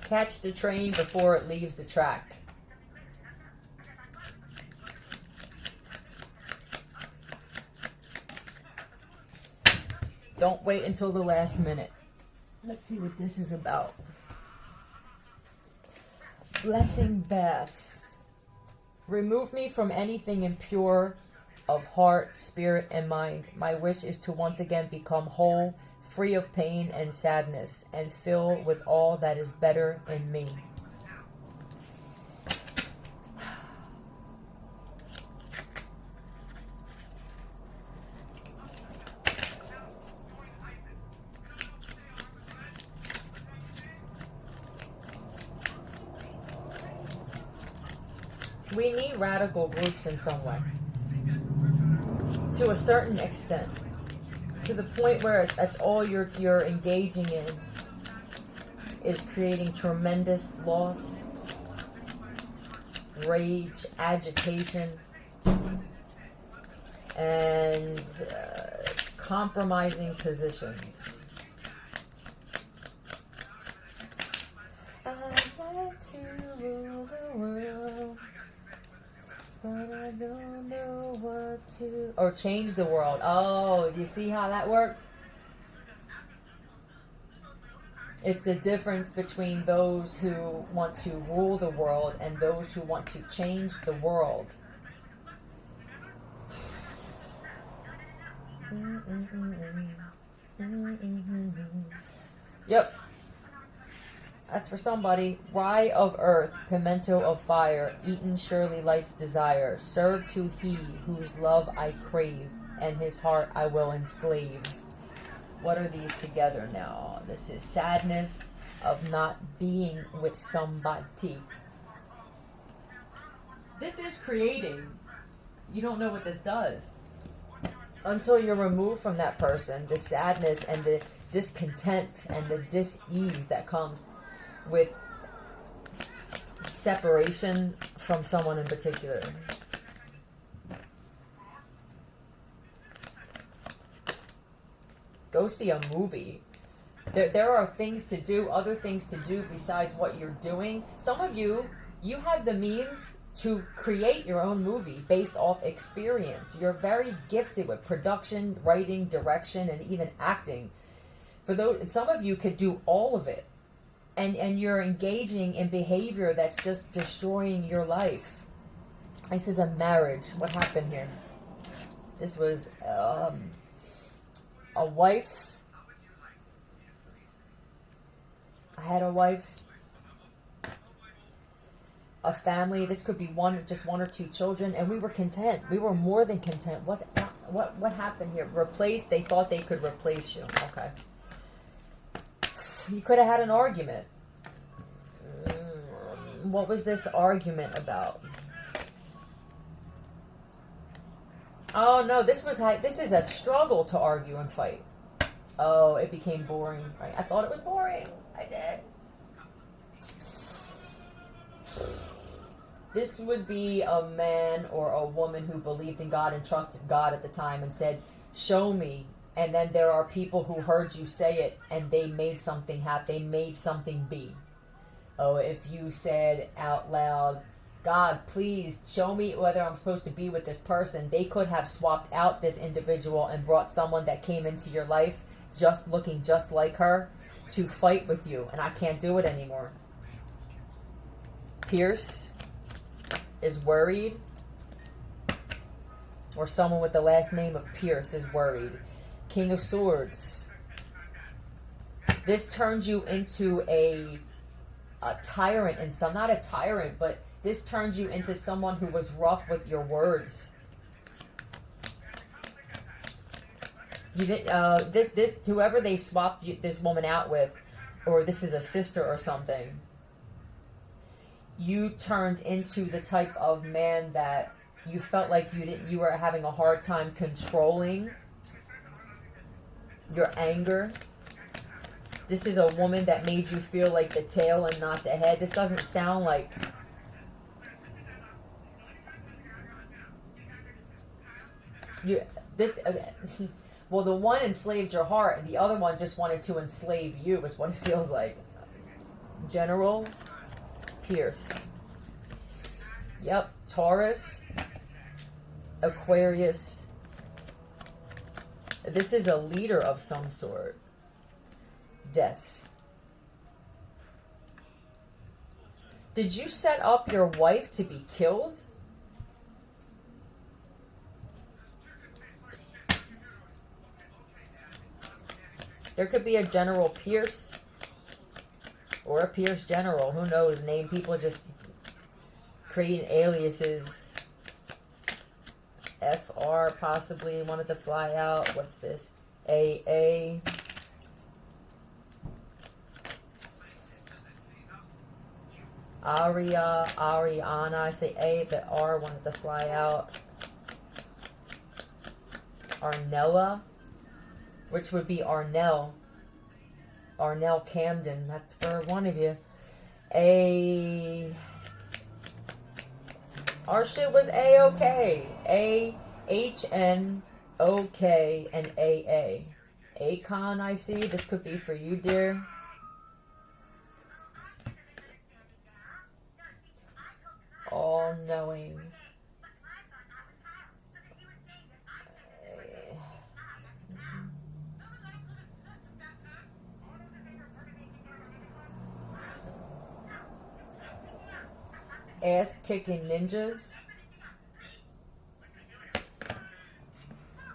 Catch the train before it leaves the track. Don't wait until the last minute. Let's see what this is about. Blessing bath. Remove me from anything impure of heart, spirit, and mind. My wish is to once again become whole, free of pain and sadness, and filled with all that is better in me. We need radical groups in some way, to a certain extent, to the point where that's all you're engaging in is creating tremendous loss, rage, agitation, and compromising positions. I want to rule the world, but I don't know what to... Or change the world. Oh, you see how that works? It's the difference between those who want to rule the world and those who want to change the world. Yep. That's for somebody. Rye of earth, pimento of fire, eaten surely lights desire. Serve to he whose love I crave, and his heart I will enslave. What are these together now? This is sadness of not being with somebody. This is creating. You don't know what this does until you're removed from that person. The sadness and the discontent and the dis-ease that comes with separation from someone in particular. Go see a movie. There are things to do, other things to do besides what you're doing. Some of you have the means to create your own movie based off experience. You're very gifted with production, writing, direction, and even acting. For those, some of you could do all of it. And you're engaging in behavior that's just destroying your life. This is a marriage. What happened here? This was a wife. I had a wife. A family. This could be just one or two children, and we were content. We were more than content. What happened here? Replaced. They thought they could replace you. Okay. You could have had an argument. What was this argument about? Oh no, this is a struggle to argue and fight. Oh, it became boring. Right? I thought it was boring. I did. This would be a man or a woman who believed in God and trusted God at the time and said, "Show me." And then there are people who heard you say it and they made something happen. They made something be. Oh, if you said out loud, "God, please show me whether I'm supposed to be with this person," they could have swapped out this individual and brought someone that came into your life just looking just like her to fight with you. And I can't do it anymore. Pierce is worried. Or someone with the last name of Pierce is worried. King of Swords. This turns you into a tyrant, and some, not a tyrant, but this turns you into someone who was rough with your words. You didn't. This whoever they swapped this woman out with, or this is a sister or something. You turned into the type of man that you felt like you were having a hard time controlling your anger. This is a woman that made you feel like the tail and not the head. This doesn't sound like... Well, the one enslaved your heart and the other one just wanted to enslave you is what it feels like. General Pierce. Yep, Taurus, Aquarius. This is a leader of some sort. Death. Did you set up your wife to be killed? There could be a General Pierce or a Pierce General. Who knows? Name people just creating aliases. FR possibly wanted to fly out. What's this? AA. Ariana. I say A, but R wanted to fly out. Arnella, which would be Arnell Camden. That's for one of you. Our shit was A-OK. A-H-N-O-K and A-A. Akon, I see. This could be for you, dear. All-knowing. Ass-kicking ninjas.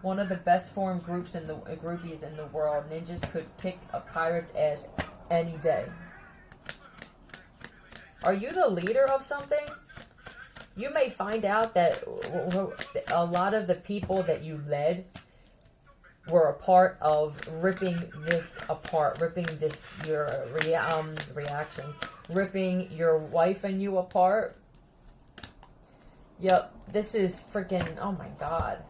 One of the best formed groupies in the world. Ninjas could kick a pirate's ass any day. Are you the leader of something? You may find out that a lot of the people that you led were a part of ripping this apart, ripping your reaction, ripping your wife and you apart. Yep, this is freaking, oh my god.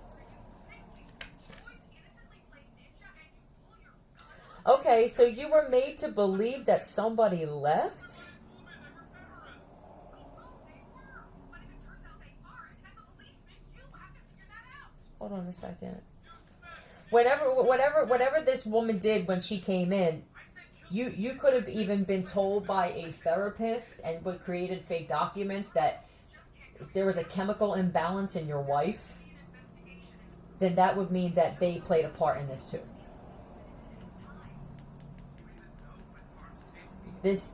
Okay, so you were made to believe that somebody left? Hold on a second. Whatever this woman did when she came in, you could have even been told by a therapist and what created fake documents that there was a chemical imbalance in your wife. Then that would mean that they played a part in this too. This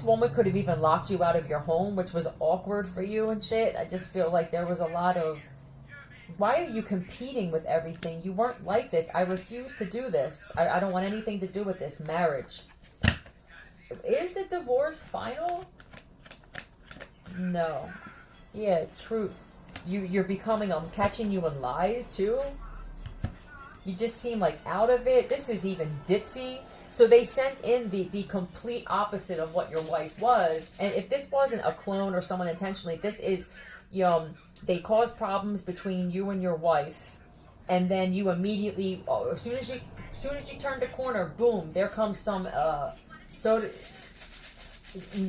woman could have even locked you out of your home, which was awkward for you and shit. I just feel like there was a lot of, why are you competing with everything? You weren't like this. I refuse to do this. I don't want anything to do with this marriage. Is the divorce final? No. Yeah, truth. You're becoming, I'm catching you in lies too. You just seem like out of it. This is even ditzy. So they sent in the complete opposite of what your wife was. And if this wasn't a clone or someone intentionally, this is, they cause problems between you and your wife. And then you immediately, as soon as you turn the corner, boom, there comes some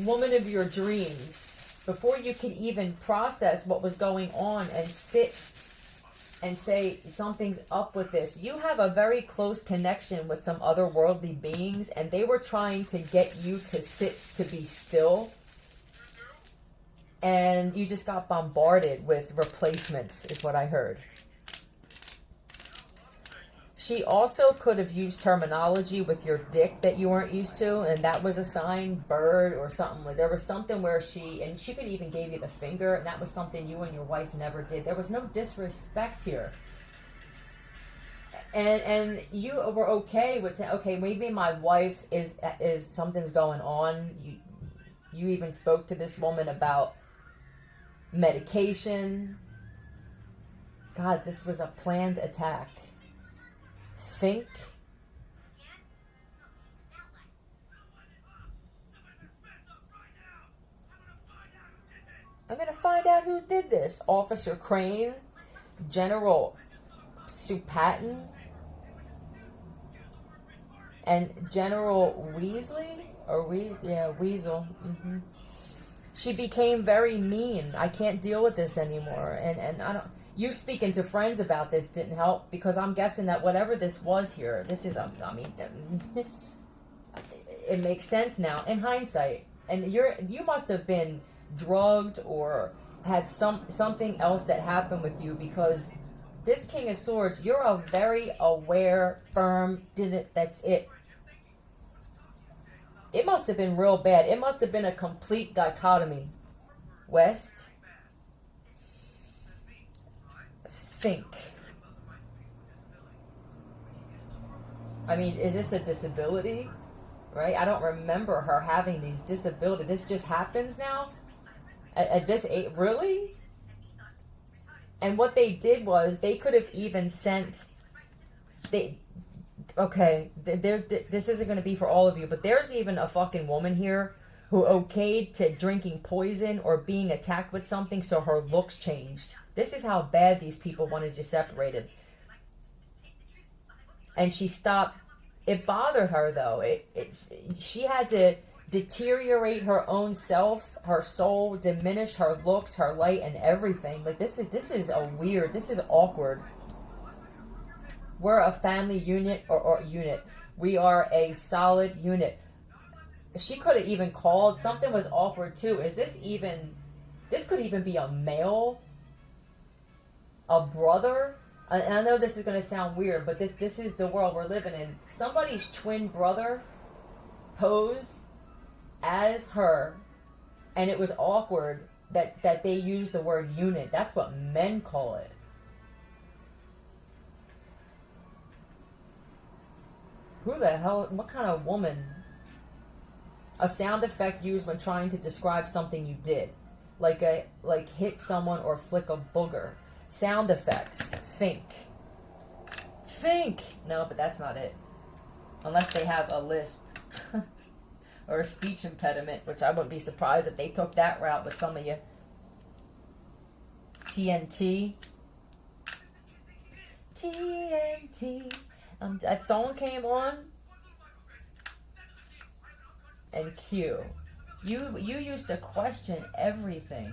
woman of your dreams. Before you could even process what was going on and sit and say something's up with this. You have a very close connection with some otherworldly beings, and they were trying to get you to sit, to be still. And you just got bombarded with replacements, is what I heard. She also could have used terminology with your dick that you weren't used to, and that was a sign, bird or something. There was something where she could even gave you the finger, and that was something you and your wife never did. There was no disrespect here. And you were okay with saying, okay, maybe my wife is something's going on. You even spoke to this woman about medication. God, this was a planned attack. Think. I'm gonna find out who did this. Officer Crane, General Sue Patton, and General Weasley or Weasel. Mm-hmm. She became very mean. I can't deal with this anymore, and I don't. You speaking to friends about this didn't help, because I'm guessing that whatever this was here, this is, it makes sense now in hindsight. And you must have been drugged or had something else that happened with you, because this King of Swords, you're a very aware, firm, that's it. It must have been real bad. It must have been a complete dichotomy. West, think. I mean, is this a disability? Right? I don't remember her having these disabilities. This just happens now? At this age? Really? And what they did was, they could have even sent... this isn't going to be for all of you, but there's even a fucking woman here who okayed to drinking poison or being attacked with something so her looks changed. This is how bad these people wanted you separated. And she stopped. It bothered her, though. She had to deteriorate her own self, her soul, diminish her looks, her light, and everything. Like, this is awkward. We're a family unit or unit. We are a solid unit. She could have even called. Something was awkward too. This could even be a male, a brother. And I know this is going to sound weird, but this is the world we're living in. Somebody's twin brother posed as her, and it was awkward that they used the word unit. That's what men call it. Who the hell, what kind of woman? A sound effect used when trying to describe something you did. Like hit someone or flick a booger. Sound effects. Think. No, but that's not it. Unless they have a lisp. Or a speech impediment, which I wouldn't be surprised if they took that route with some of you. TNT. That song came on. And Q. You used to question everything.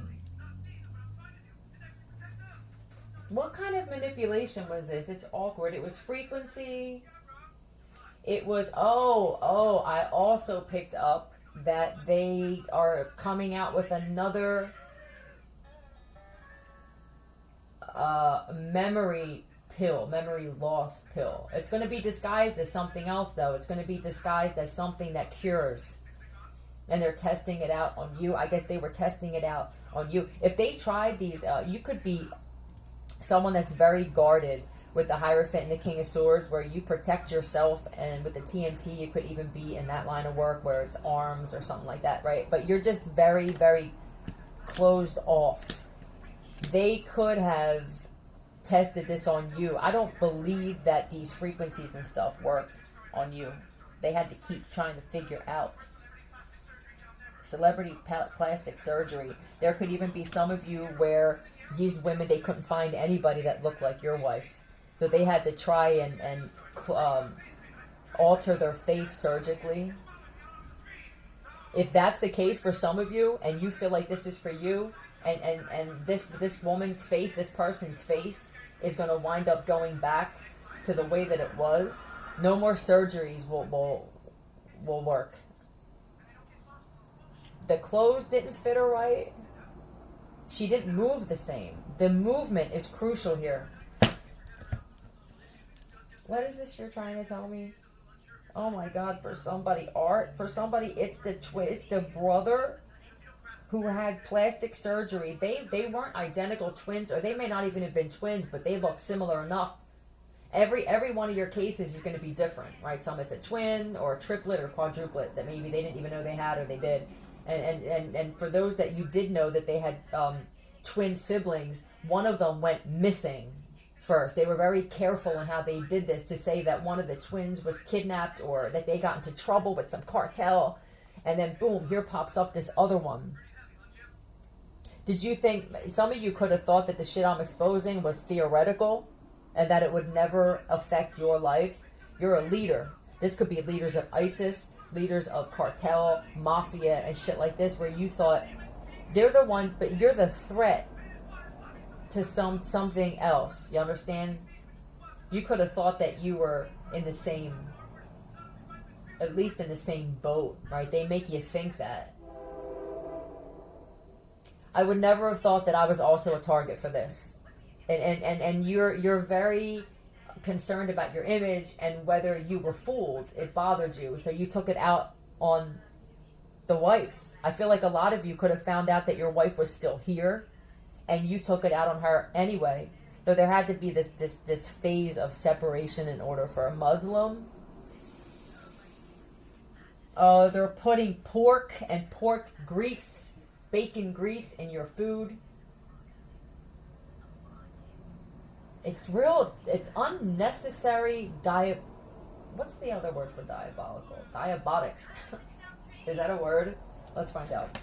What kind of manipulation was this? It's awkward. It was frequency. It was, I also picked up that they are coming out with another memory loss pill. It's going to be disguised as something else, though. It's going to be disguised as something that cures. And they're testing it out on you. I guess they were testing it out on you. If they tried these, you could be someone that's very guarded with the Hierophant and the King of Swords, where you protect yourself, and with the TNT, you could even be in that line of work where it's arms or something like that, right? But you're just very, very closed off. They could have tested this on you. I don't believe that these frequencies and stuff worked on you. They had to keep trying to figure out. Celebrity plastic surgery. There could even be some of you where these women, they couldn't find anybody that looked like your wife. So they had to try and alter their face surgically. If that's the case for some of you, and you feel like this is for you, and this woman's face, this person's face, is going to wind up going back to the way that it was, no more surgeries will work. The clothes didn't fit her right. She didn't move the same. The movement is crucial here. What is this you're trying to tell me? Oh my God, for somebody, art. For somebody, it's the brother who had plastic surgery. They weren't identical twins, or they may not even have been twins, but they look similar enough. Every one of your cases is going to be different, right? Some it's a twin or a triplet or quadruplet that maybe they didn't even know they had, or they did. And for those that you did know that they had twin siblings, one of them went missing first. They were very careful in how they did this to say that one of the twins was kidnapped, or that they got into trouble with some cartel, and then boom, here pops up this other one. Did you think, some of you could have thought that the shit I'm exposing was theoretical and that it would never affect your life? You're a leader. This could be leaders of ISIS, leaders of cartel, mafia, and shit like this, where you thought they're the one, but you're the threat to something else. You understand? You could have thought that you were in the same at least in the same boat, right? They make you think that. I would never have thought that I was also a target for this. And you're very concerned about your image and whether you were fooled. It bothered you, so you took it out on the wife. I feel like a lot of you could have found out that your wife was still here, and you took it out on her anyway. Though there had to be this phase of separation in order for a Muslim. They're putting pork and pork grease, bacon grease in your food. It's unnecessary what's the other word for diabolical? Diabotics. Is that a word? Let's find out.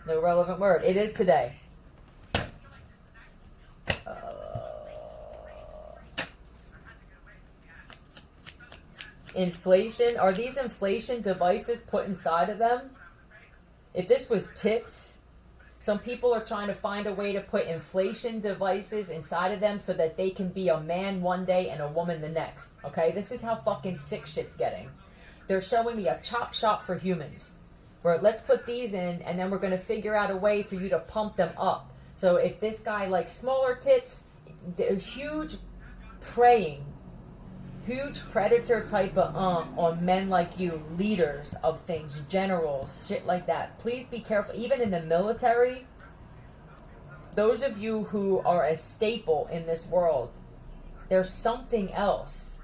No relevant word. It is today. Inflation. Are these inflation devices put inside of them? If this was tits, some people are trying to find a way to put inflation devices inside of them so that they can be a man one day and a woman the next. Okay? This is how fucking sick shit's getting. They're showing me a chop shop for humans. Where let's put these in and then we're going to figure out a way for you to pump them up. So if this guy likes smaller tits, huge preying, huge predator type of on men like you, leaders of things, generals, shit like that. Please be careful. Even in the military, those of you who are a staple in this world, there's something else.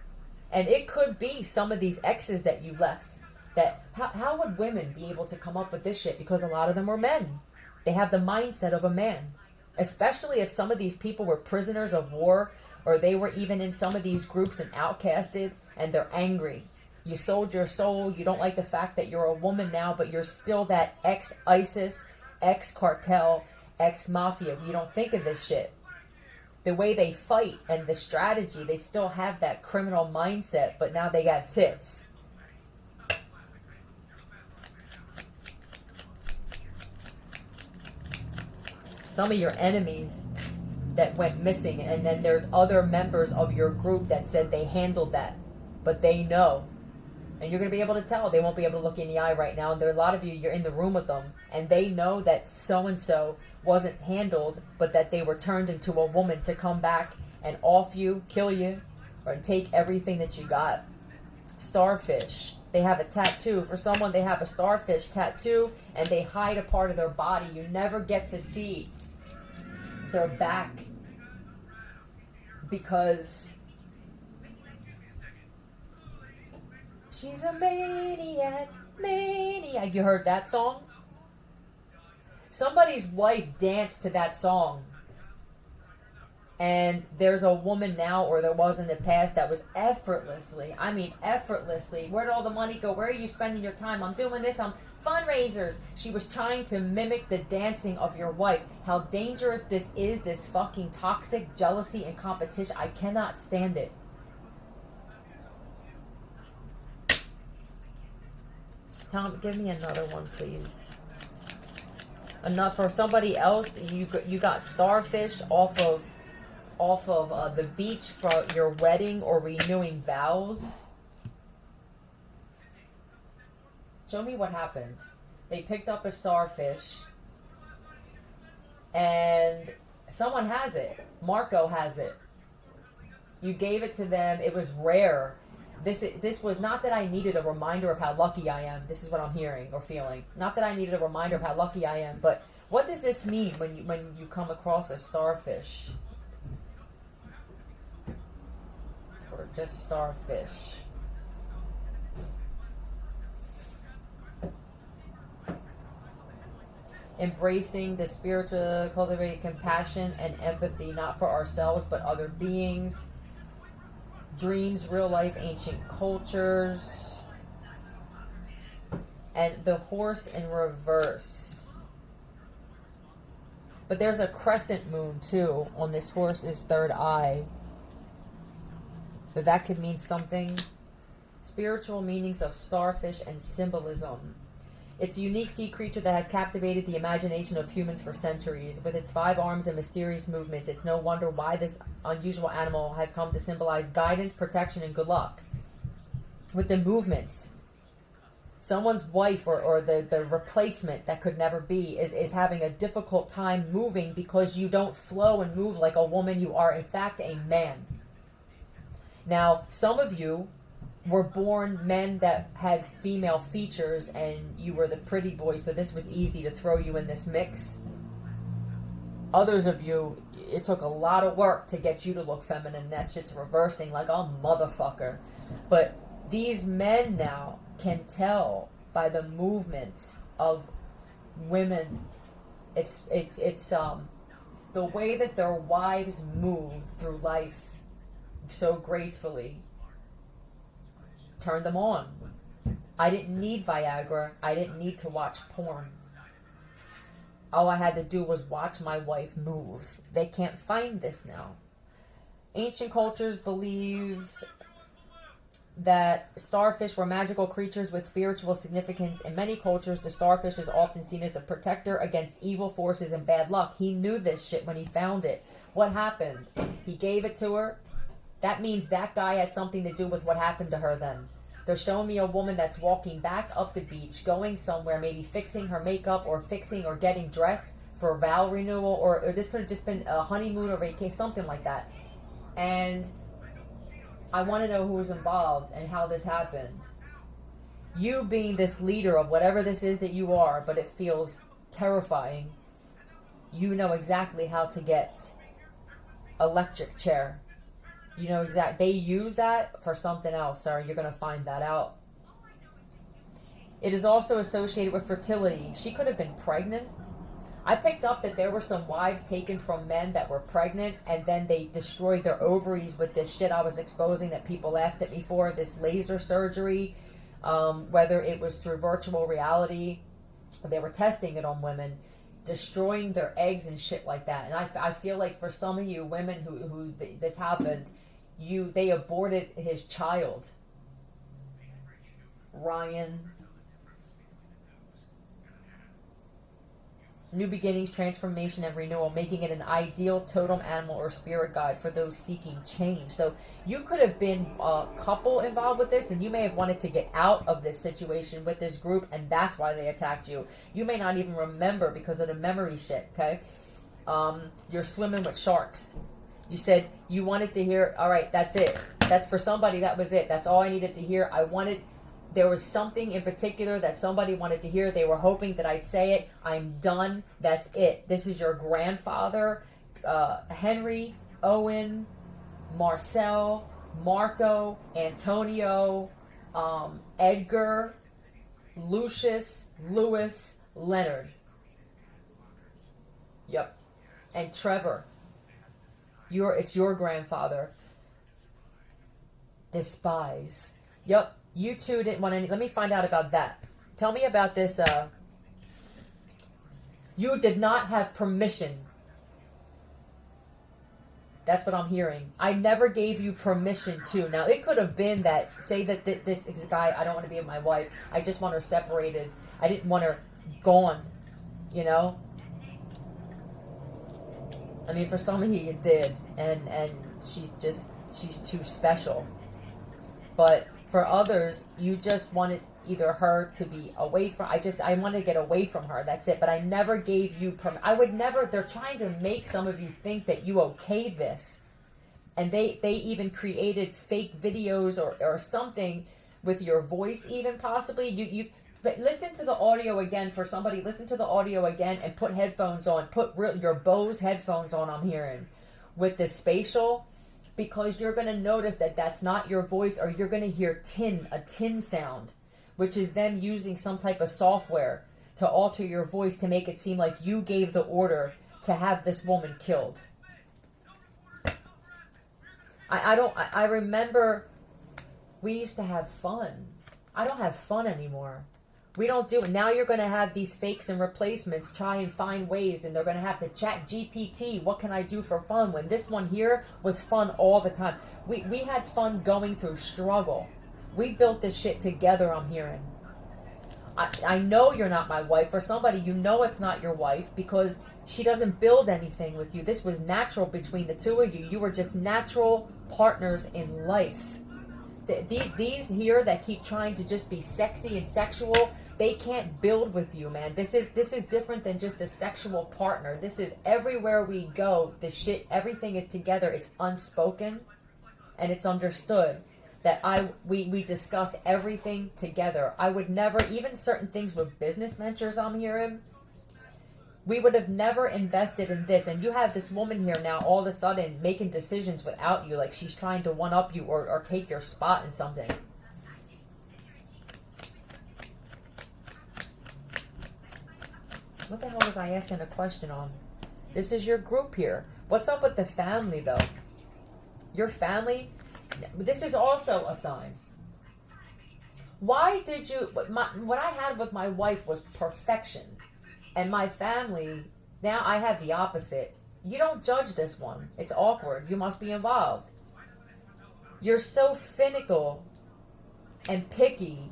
And it could be some of these exes that you left. That how would women be able to come up with this shit? Because a lot of them were men. They have the mindset of a man. Especially if some of these people were prisoners of war, or they were even in some of these groups and outcasted, and they're angry. You sold your soul. You don't like the fact that you're a woman now, but you're still that ex-ISIS, ex-cartel, ex-mafia. You don't think of this shit. The way they fight and the strategy, they still have that criminal mindset, but now they got tits. Some of your enemies that went missing, and then there's other members of your group that said they handled that, but they know, and you're going to be able to tell. They won't be able to look you in the eye right now, and there are a lot of you, you're in the room with them, and they know that so-and-so wasn't handled, but that they were turned into a woman to come back and off you, kill you, or take everything that you got. Starfish. They have a tattoo. For someone, they have a starfish tattoo, and they hide a part of their body. You never get to see their back because she's a maniac. You heard that song? Somebody's wife danced to that song. And there's a woman now, or there was in the past, that was effortlessly, where'd all the money go? Where are you spending your time? I'm doing this, I'm fundraisers. She was trying to mimic the dancing of your wife. How dangerous this is, this fucking toxic jealousy and competition. I cannot stand it. Give me another one, please. Enough for somebody else. You got starfish off of the beach for your wedding or renewing vows. Show me what happened. They picked up a starfish, and someone has it. Marco has it. You gave it to them. It was rare. This was not that I needed a reminder of how lucky I am. This is what I'm hearing or feeling. Not that I needed a reminder of how lucky I am, but what does this mean when you come across a starfish? Or just starfish? Embracing the spiritual, cultivate compassion and empathy, not for ourselves but other beings. Dreams, real life, ancient cultures. And the horse in reverse. But there's a crescent moon too on this horse's third eye. So that could mean something. Spiritual meanings of starfish and symbolism. It's a unique sea creature that has captivated the imagination of humans for centuries. With its 5 arms and mysterious movements, it's no wonder why this unusual animal has come to symbolize guidance, protection, and good luck. With the movements, someone's wife or the replacement that could never be is having a difficult time moving because you don't flow and move like a woman. You are, in fact, a man. Now, some of you were born men that had female features and you were the pretty boy, so this was easy to throw you in this mix. Others of you, it took a lot of work to get you to look feminine. That shit's reversing like a motherfucker. But these men now can tell by the movements of women. It's the way that their wives move through life so gracefully turned them on. I didn't need Viagra. I didn't need to watch porn. All I had to do was watch my wife move. They can't find this now. Ancient cultures believe that starfish were magical creatures with spiritual significance. In many cultures, the starfish is often seen as a protector against evil forces and bad luck. He knew this shit when he found it. What happened? He gave it to her. That means that guy had something to do with what happened to her then. They're showing me a woman that's walking back up the beach, going somewhere, maybe fixing her makeup or fixing or getting dressed for a vow renewal, or this could have just been a honeymoon or vacation, something like that. And I want to know who was involved and how this happened. You being this leader of whatever this is that you are, but it feels terrifying, you know exactly how to get electric chair. You know they use that for something else. Sorry, you're going to find that out. It is also associated with fertility. She could have been pregnant. I picked up that there were some wives taken from men that were pregnant, and then they destroyed their ovaries with this shit I was exposing that people laughed at me for, this laser surgery, whether it was through virtual reality, or they were testing it on women, destroying their eggs and shit like that. And I feel like for some of you women who this happened, they aborted his child. Ryan. New beginnings, transformation, and renewal, making it an ideal totem animal or spirit guide for those seeking change. So you could have been a couple involved with this, and you may have wanted to get out of this situation with this group, and that's why they attacked you. You may not even remember because of the memory shit, okay? You're swimming with sharks. You said you wanted to hear, all right, that's it. That's for somebody, that was it. That's all I needed to hear. There was something in particular that somebody wanted to hear. They were hoping that I'd say it. I'm done. That's it. This is your grandfather, Henry, Owen, Marcel, Marco, Antonio, Edgar, Lucius, Louis, Leonard. Yep. And Trevor. It's your grandfather. Despise. Yep. You two didn't want any. Let me find out about that. Tell me about this. You did not have permission. That's what I'm hearing. I never gave you permission to. Now, it could have been that, say that this guy, I don't want to be with my wife. I just want her separated. I didn't want her gone. You know? I mean, for some of you did. And she's too special. But for others, you just wanted either her to be away from. I want to get away from her. That's it. But I never gave you I would never. They're trying to make some of you think that you okayed this, and they even created fake videos or something with your voice, even possibly. But listen to the audio again for somebody. Listen to the audio again and put headphones on. Put your Bose headphones on. I'm hearing with the spatial. Because you're going to notice that that's not your voice, or you're going to hear a tin sound, which is them using some type of software to alter your voice to make it seem like you gave the order to have this woman killed. I remember we used to have fun. I don't have fun anymore. We don't do it. Now you're going to have these fakes and replacements try and find ways, and they're going to have to chat GPT. What can I do for fun? When this one here was fun all the time. We had fun going through struggle. We built this shit together, I'm hearing. I know you're not my wife. For somebody, you know it's not your wife because she doesn't build anything with you. This was natural between the two of you. You were just natural partners in life. These here that keep trying to just be sexy and sexual, they can't build with you, man. This is different than just a sexual partner. This is everywhere we go. This shit, everything is together. It's unspoken, and it's understood that we discuss everything together. I would never, even certain things with business ventures I'm hearing, we would have never invested in this. And you have this woman here now all of a sudden making decisions without you, like she's trying to one up you or take your spot in something. What the hell was I asking a question on? This is your group here. What's up with the family though? Your family, this is also a sign. Why did you, what I had with my wife was perfection. And my family, now I have the opposite. You don't judge this one. It's awkward. You must be involved. You're so finical and picky.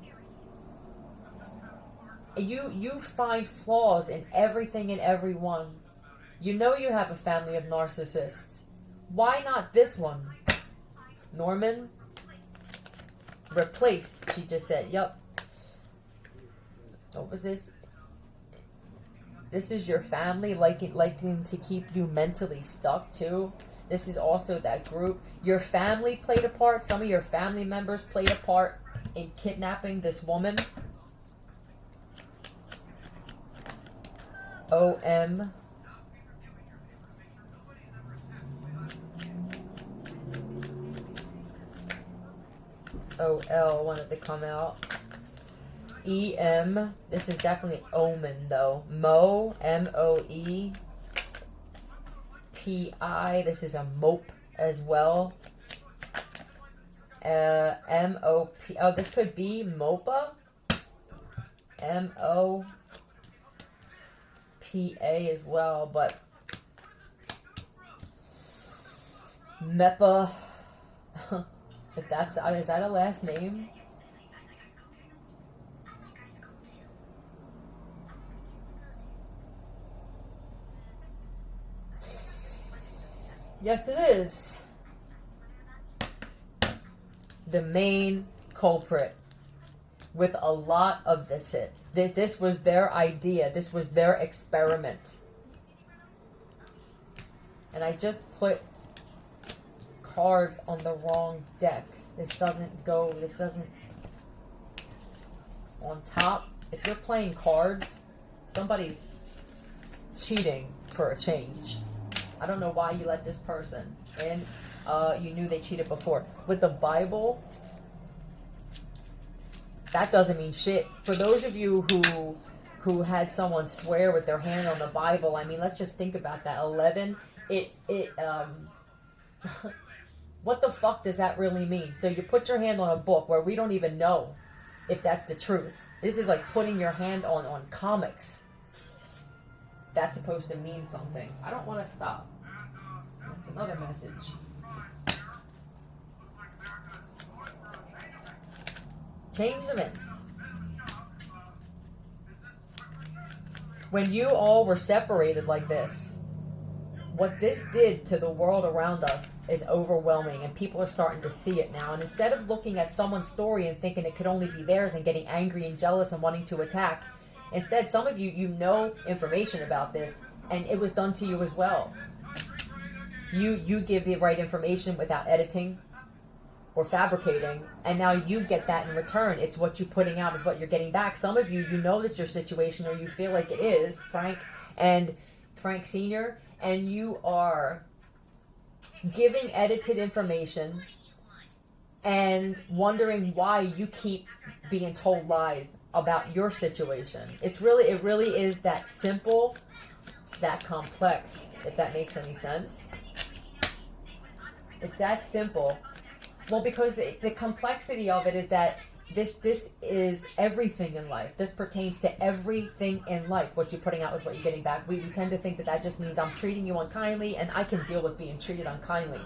You find flaws in everything and everyone. You know you have a family of narcissists. Why not this one? Norman? Replaced, she just said. Yup. What was this? This is your family liking to keep you mentally stuck too. This is also that group. Your family played a part. Some of your family members played a part in kidnapping this woman. O-M. O-L wanted to come out. E-M. This is definitely omen, though. Mo. M-O-E. P-I. This is a mope as well. M-O-P. Oh, this could be Mopa. M-O-P-A as well, but Mepa. If that's, is that a last name? Yes, it is. The main culprit with a lot of this hit. This was their idea. This was their experiment. And I just put cards on the wrong deck. This doesn't on top. If you're playing cards, somebody's cheating for a change. I don't know why you let this person in. You knew they cheated before. With the Bible, that doesn't mean shit. For those of you who had someone swear with their hand on the Bible, I mean, let's just think about that. 11, what the fuck does that really mean? So you put your hand on a book where we don't even know if that's the truth. This is like putting your hand on comics. That's supposed to mean something. I don't want to stop. That's another message. Change events. When you all were separated like this, what this did to the world around us is overwhelming, and people are starting to see it now. And instead of looking at someone's story and thinking it could only be theirs and getting angry and jealous and wanting to attack, instead, some of you know information about this, and it was done to you as well. You give the right information without editing or fabricating, and now you get that in return. It's what you're putting out is what you're getting back. Some of you know this your situation, or you feel like it is, Frank Sr., and you are giving edited information and wondering why you keep being told lies about your situation. It really is that simple, that complex, if that makes any sense. It's that simple. Well, because the complexity of it is that this is everything in life. This pertains to everything in life. What you're putting out is what you're getting back. We tend to think that just means I'm treating you unkindly, and I can deal with being treated unkindly.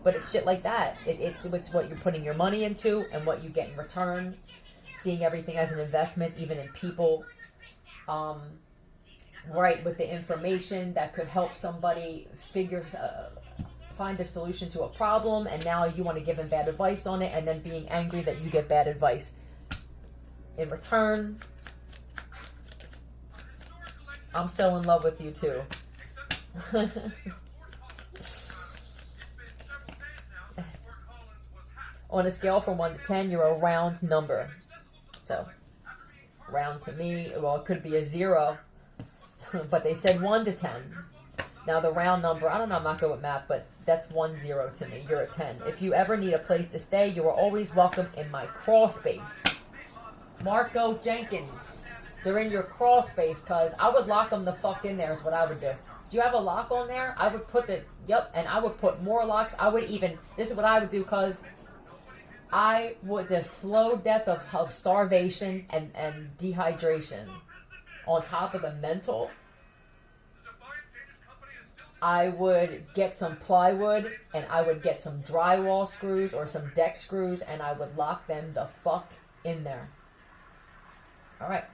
But it's shit like that. It's what you're putting your money into and what you get in return. seeing everything as an investment, even in people. Right, with the information that could help somebody find a solution to a problem, and now you want to give them bad advice on it, and then being angry that you get bad advice in return. I'm so in love with you too. On a scale from 1 to 10, you're a round number. So, round to me, well, it could be a 0, but they said 1 to 10. Now, the round number, I don't know, I'm not good with math, but that's 1 0 to me. You're a 10. If you ever need a place to stay, you are always welcome in my crawl space. Marco Jenkins, they're in your crawl space, because I would lock them the fuck in there is what I would do. Do you have a lock on there? I would put and I would put more locks. I would even, this is what I would do, because the slow death of starvation and dehydration on top of the mental, I would get some plywood and I would get some drywall screws or some deck screws and I would lock them the fuck in there. Alright.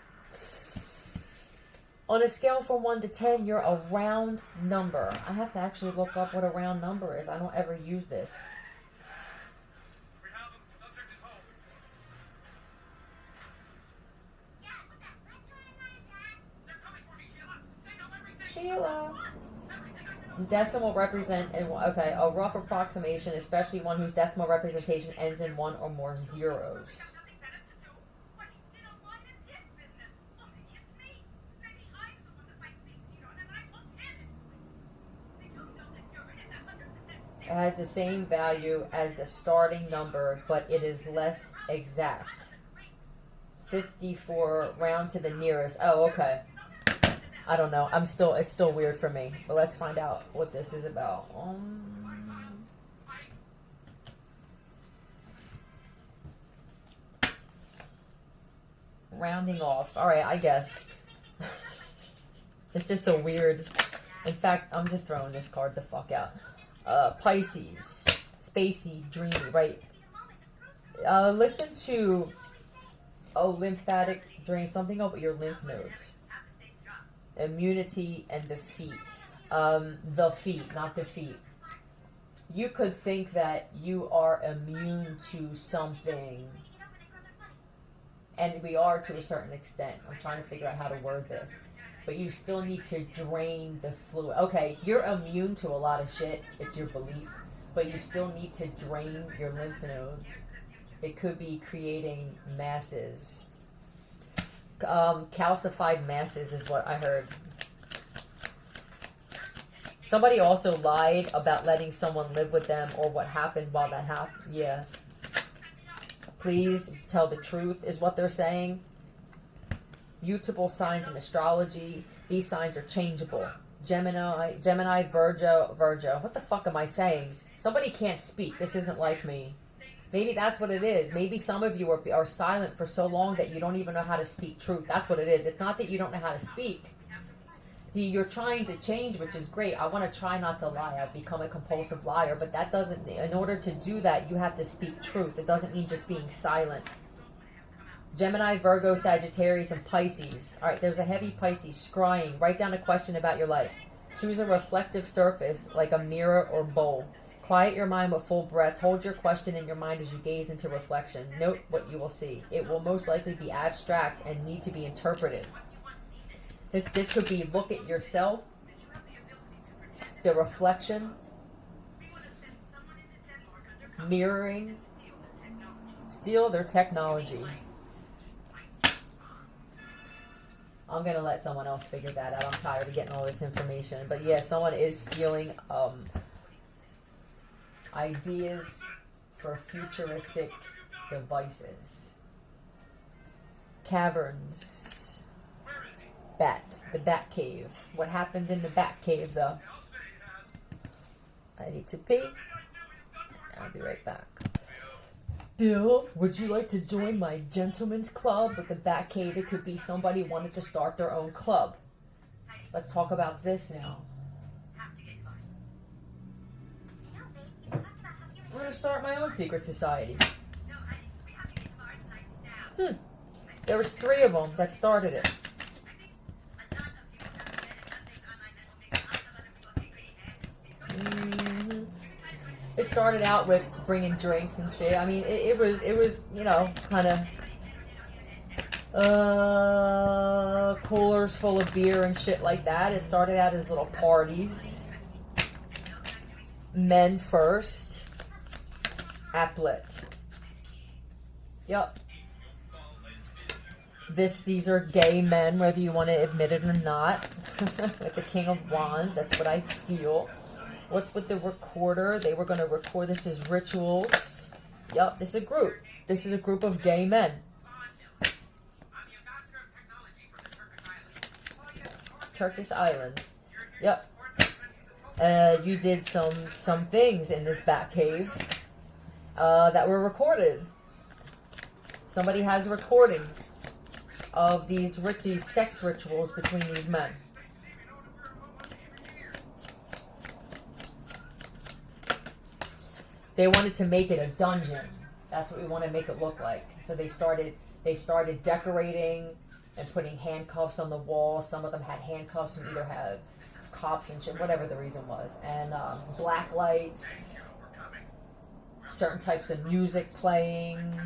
On a scale from 1 to 10, you're a round number. I have to actually look up what a round number is. I don't ever use this. Sheila. Decimal represent, okay, a rough approximation, especially one whose decimal representation ends in 1 or more zeros. It has the same value as the starting number, but it is less exact. 54, round to the nearest. Oh, okay. I don't know. It's still weird for me. But let's find out what this is about. Rounding off. Alright, I guess. It's just a weird... In fact, I'm just throwing this card the fuck out. Pisces. Spacey, dreamy, right? Listen to lymphatic drain. Something about your lymph nodes. Immunity and defeat. The feet, not defeat. You could think that you are immune to something. And we are to a certain extent. I'm trying to figure out how to word this. But you still need to drain the fluid. Okay, you're immune to a lot of shit. It's your belief. But you still need to drain your lymph nodes. It could be creating masses. Calcified masses is what I heard. Somebody also lied about letting someone live with them or what happened while that happened. Yeah. Please tell the truth is what they're saying. Mutable signs in astrology. These signs are changeable. Gemini, Virgo. What the fuck am I saying? Somebody can't speak. This isn't like me. Maybe that's what it is. Maybe some of you are silent for so long that you don't even know how to speak truth. That's what it is. It's not that you don't know how to speak. You're trying to change, which is great. I want to try not to lie. I've become a compulsive liar, but that doesn't, in order to do that, you have to speak truth. It doesn't mean just being silent. Gemini, Virgo, Sagittarius, and Pisces. All right, there's a heavy Pisces. Scrying. Write down a question about your life. Choose a reflective surface like a mirror or bowl. Quiet your mind with full breaths. Hold your question in your mind as you gaze into reflection. Note what you will see. It will most likely be abstract and need to be interpreted. This could be look at yourself, the reflection, mirroring, steal their technology. I'm going to let someone else figure that out. I'm tired of getting all this information. But yeah, someone is stealing ideas for futuristic devices. Caverns. The Bat Cave. What happened in the Bat Cave, though? I need to pee. I'll be right back. Bill, would you like to join my gentleman's club with the Bat Cave? It could be somebody wanted to start their own club. Let's talk about this now. I'm going to start my own secret society. There was 3 of them that started it. It started out with bringing drinks and shit. I mean, it was you know, kind of coolers full of beer and shit like that. It started out as little parties. Men first. Applet. Yep. These are gay men, whether you want to admit it or not. Like the King of Wands, that's what I feel. What's with the recorder? They were going to record this as rituals. Yep, this is a group. This is a group of gay men. Turkish island. Yep. You did some things in this bat cave that were recorded. Somebody has recordings of these sex rituals between these men. They wanted to make it a dungeon. That's what we want to make it look like. So they started decorating and putting handcuffs on the wall. Some of them had handcuffs and either had cops and shit, whatever the reason was. And black lights, certain types of music playing.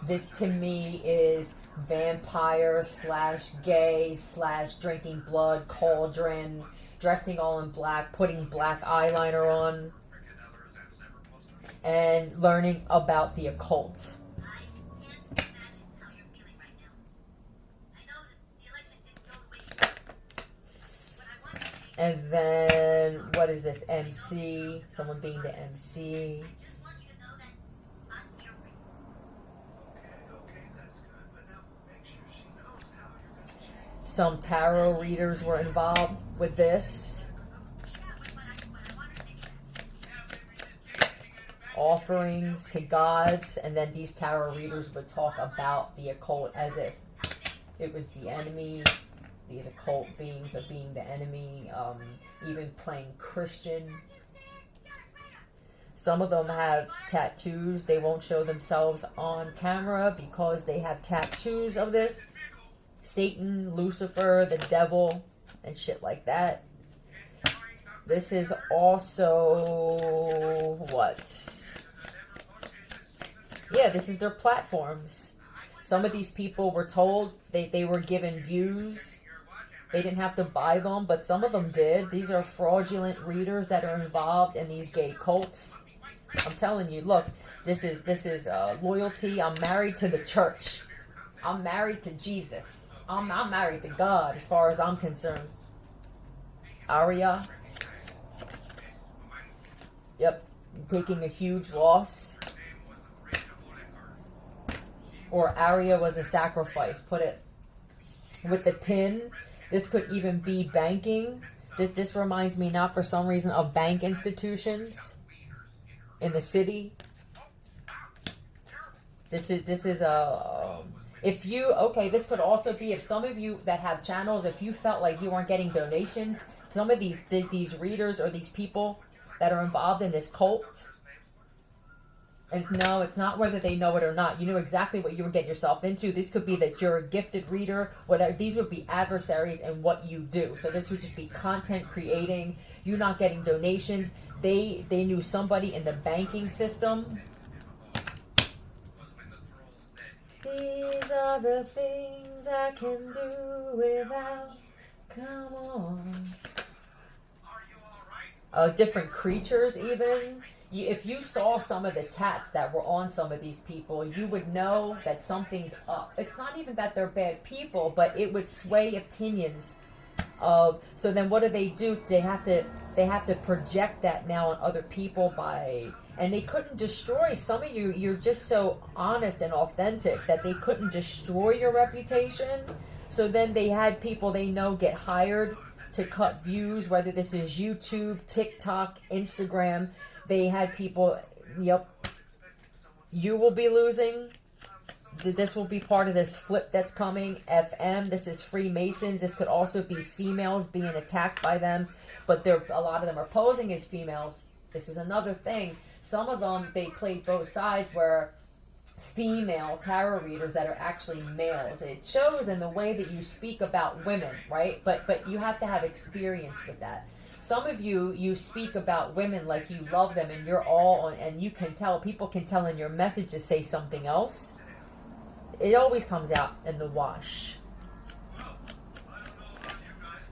This to me is vampire / gay / drinking blood, cauldron, dressing all in black, putting black eyeliner on, and learning about the occult. And then, what is this? MC. Someone being the MC. Some tarot readers were involved with this. Offerings to gods. And then these tarot readers would talk about the occult as if it was the enemy. These occult beings are being the enemy, even playing Christian. Some of them have tattoos. They won't show themselves on camera because they have tattoos of this. Satan, Lucifer, the devil, and shit like that. This is also what? Yeah, this is their platforms. Some of these people were told they were given views. They didn't have to buy them, but some of them did. These are fraudulent readers that are involved in these gay cults. I'm telling you, look, this is loyalty. I'm married to the church. I'm married to Jesus. I'm married to God as far as I'm concerned. Aria. Yep. Taking a huge loss. Or Aria was a sacrifice. Put it with the pin. This could even be banking. This reminds me not for some reason of bank institutions in the city. This is a if you this could also be if some of you that have channels, if you felt like you weren't getting donations, some of these readers or these people that are involved in this cult. And no, it's not whether they know it or not. You know exactly what you were getting yourself into. This could be that you're a gifted reader. Whatever. These would be adversaries in what you do. So this would just be content creating. You not getting donations. They knew somebody in the banking system. These are the things I can do without. Come on. Different creatures even. If you saw some of the tats that were on some of these people, you would know that something's up. It's not even that they're bad people, but it would sway opinions of. So then, what do? They have to project that now on other people and they couldn't destroy some of you. You're just so honest and authentic that they couldn't destroy your reputation. So then they had people they know get hired to cut views, whether this is YouTube, TikTok, Instagram. They had people, yep, you will be losing. This will be part of this flip that's coming. FM, this is Freemasons. This could also be females being attacked by them. But a lot of them are posing as females. This is another thing. Some of them, they played both sides where female tarot readers that are actually males. It shows in the way that you speak about women, right? But you have to have experience with that. Some of you speak about women like you love them, and you're all on, and you can tell, people can tell in your messages say something else. It always comes out in the wash.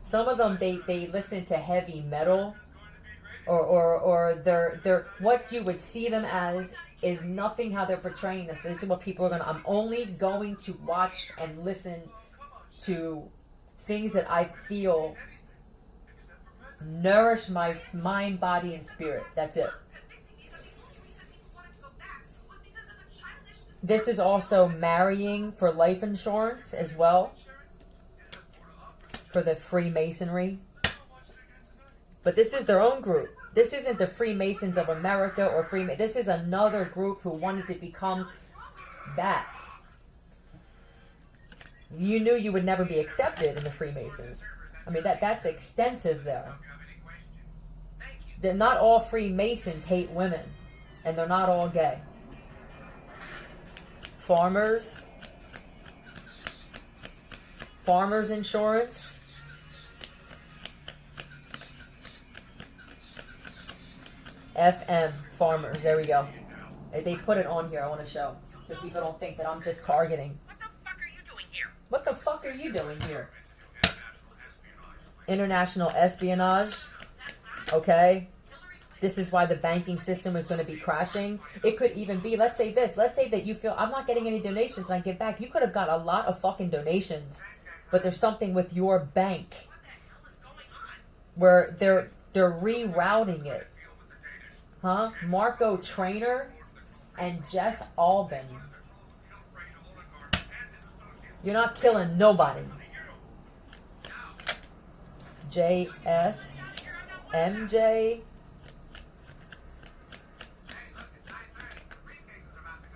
Some of them, they listen to heavy metal, or they're what you would see them as is nothing how they're portraying this. This is what people are gonna. I'm only going to watch and listen to things that I feel nourish my mind, body, and spirit. That's it. This is also marrying for life insurance as well, for the Freemasonry. But this is their own group. This isn't the Freemasons of America or This is another group who wanted to become that. You knew you would never be accepted in the Freemasons. I mean, that's extensive there. They're not all Freemasons hate women, and they're not all gay. Farmers insurance. FM, farmers, there we go. They put it on here, I want to show. So people don't think that I'm just targeting. What the fuck are you doing here? International espionage. Okay. This is why the banking system is going to be crashing. It could even be, let's say this. Let's say that you feel, I'm not getting any donations and I give back. You could have got a lot of fucking donations. But there's something with your bank where they're rerouting it. Huh? Marco Trainer and Jess Albin. You're not killing nobody. JS MJ.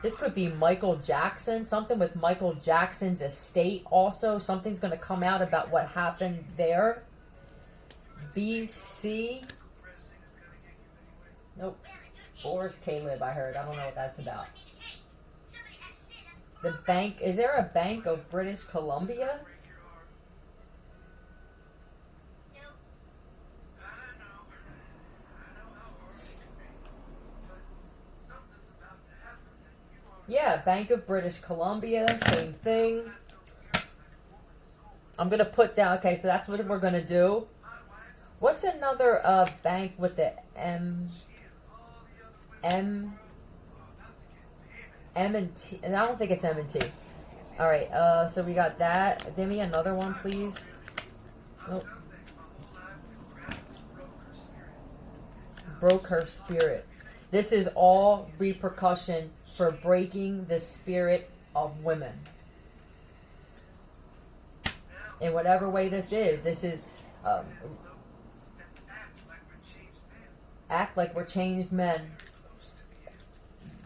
This could be Michael Jackson. Something with Michael Jackson's estate also. Something's going to come out about what happened there. BC. Nope. Boris Caleb, I heard. I don't know what that's about. The bank. Is there a Bank of British Columbia? Yeah, Bank of British Columbia, same thing. I'm going to put down, okay, so that's what we're going to do. What's another bank with the M and T? And I don't think it's M and T. All right, so we got that. Give me another one, please. Nope. Broke her spirit. This is all repercussion for breaking the spirit of women. In whatever way this is act like we're changed men.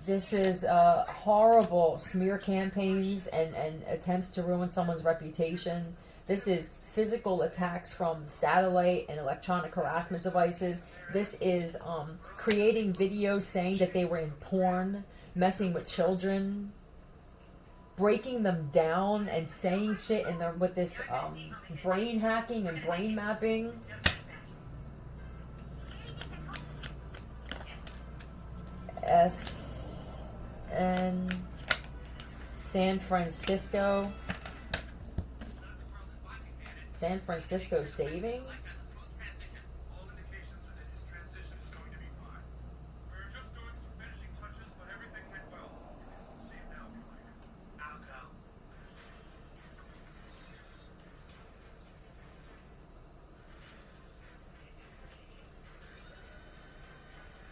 This is horrible smear campaigns and attempts to ruin someone's reputation. This is physical attacks from satellite and electronic harassment devices. This is creating videos saying that they were in porn, messing with children, breaking them down and saying shit in there with this brain hacking and brain mapping. SN San Francisco savings.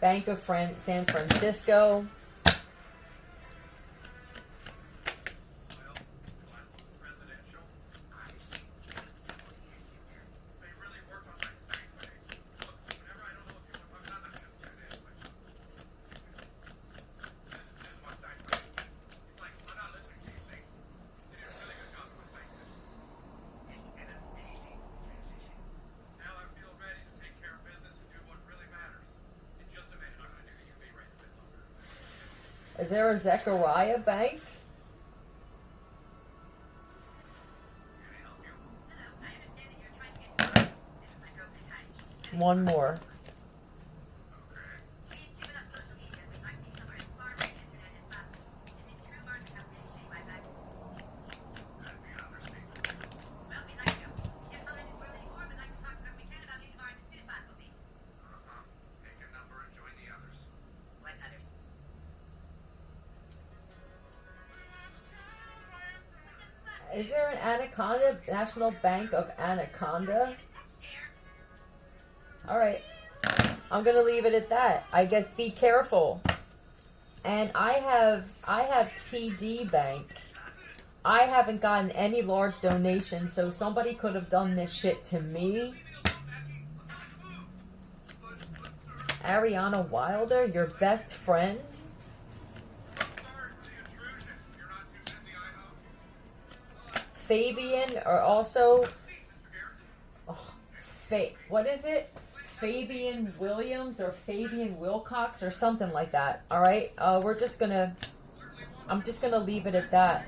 Bank of San Francisco. Is there a Zechariah bank? One more. Is there an Anaconda? National Bank of Anaconda? Alright. I'm gonna leave it at that. I guess be careful. And I have TD Bank. I haven't gotten any large donations, so somebody could have done this shit to me. Ariana Wilder, your best friend? Fabian, or also... Oh, what is it? Fabian Williams or Fabian Wilcox or something like that. Alright? I'm just gonna leave it at that.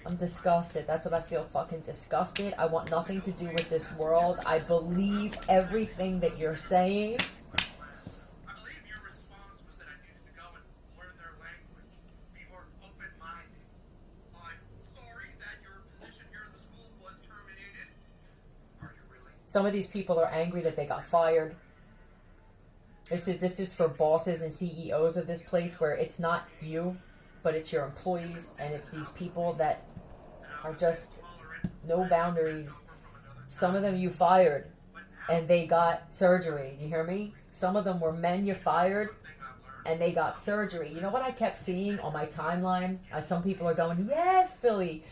I'm disgusted. That's what I feel, fucking disgusted. I want nothing to do with this world. I believe everything that you're saying. I believe your response was that I needed to go and learn their language, be more open-minded. I'm sorry that your position here in the school was terminated. Are you really? Some of these people are angry that they got fired. This is for bosses and CEOs of this place where it's not you, but it's your employees, and it's these people that are just no boundaries. Some of them you fired, and they got surgery. Do you hear me? Some of them were men you fired, and they got surgery. You know what I kept seeing on my timeline? Some people are going, yes, Philly.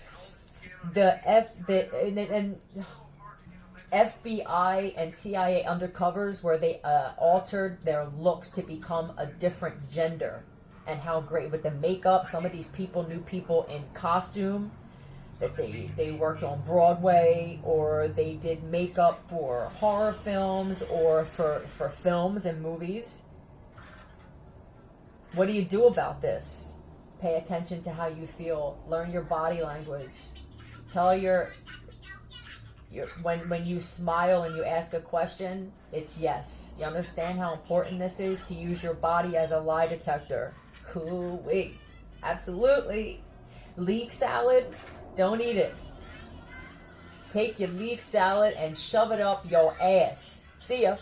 FBI and CIA undercovers where they altered their looks to become a different gender. And how great with the makeup. Some of these people knew people in costume that they worked on Broadway, or they did makeup for horror films or for films and movies. What do you do about this? Pay attention to how you feel. Learn your body language. Tell when you smile and you ask a question, it's yes. You understand how important this is to use your body as a lie detector. Cool, wait. Absolutely. Leaf salad, don't eat it. Take your leaf salad and shove it up your ass. See ya.